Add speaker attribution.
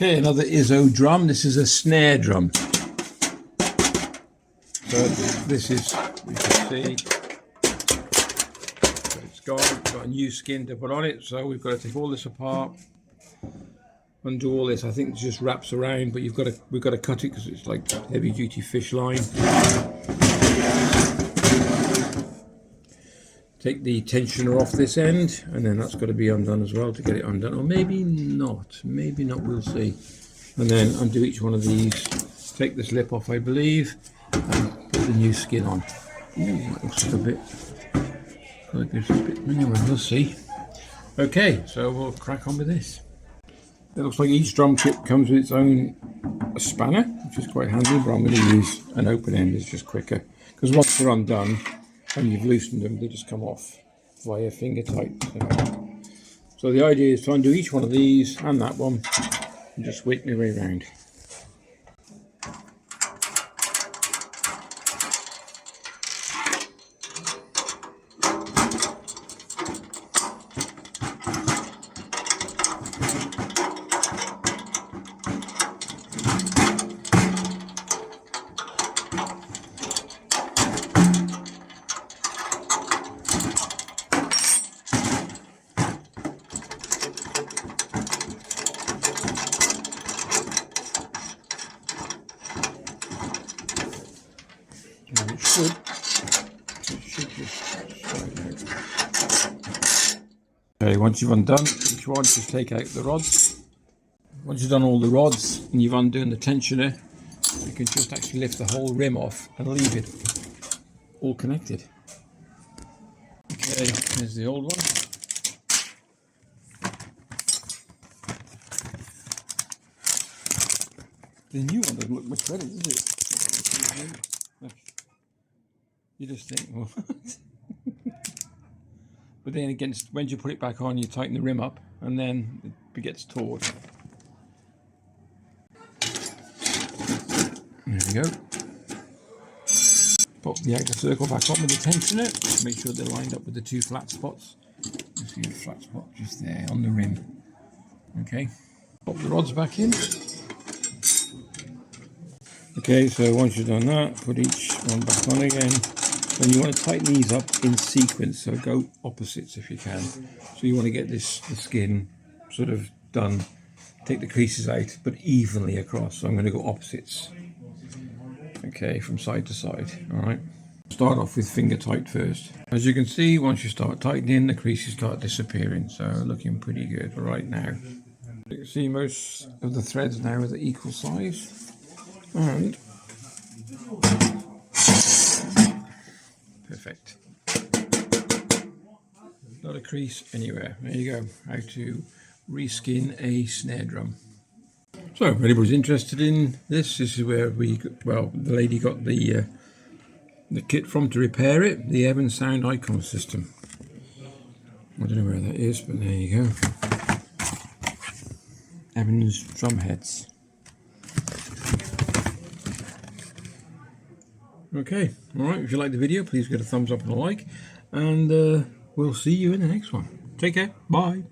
Speaker 1: Okay, another IZZO drum. This is a snare drum. So this is, you can see, so it's got a new skin to put on it. So we've got to take all this apart, undo all this. I think it just wraps around, but we've got to cut it because it's like heavy duty fish line. Take the tensioner off this end, and then that's got to be undone as well to get it undone, or maybe not, we'll see. And then undo each one of these, take this lip off, I believe, and put the new skin on. Ooh, that looks like a bit, anyway, we'll see. Okay, so we'll crack on with this. It looks like each drum kit comes with its own spanner, which is quite handy, but I'm going to use an open end, it's just quicker, because once they're undone and you've loosened them, they just come off via finger tight. So the idea is to undo each one of these and that one and just work my way around. And it should just slide out. Okay, once you've undone each one, just take out the rods. Once you've done all the rods and you've undone the tensioner, you can just actually lift the whole rim off and leave it all connected. Okay, here's the old one. The new one doesn't look much better, does it? You just think, well, but then again, when you put it back on, you tighten the rim up, and then it gets taut. There we go. Pop the outer circle back on with the tensioner. Make sure they're lined up with the two flat spots. You see the flat spot just there on the rim. Okay. Pop the rods back in. Okay, so once you've done that, put each one back on again. And you want to tighten these up in sequence, so go opposites if you can. So you want to get the skin sort of done, take the creases out, but evenly across. So I'm going to go opposites. Okay, from side to side, all right. Start off with finger tight first. As you can see, once you start tightening, the creases start disappearing. So looking pretty good right now. You can see most of the threads now are the equal size. And perfect. Not a crease anywhere. There you go. How to reskin a snare drum. So if anybody's interested in this is where the lady got the kit from to repair it, the Evans Sound Icon system. I don't know where that is, but there you go. Evans Drumheads. Okay, alright, if you like the video, please give it a thumbs up and a like, and we'll see you in the next one. Take care, bye.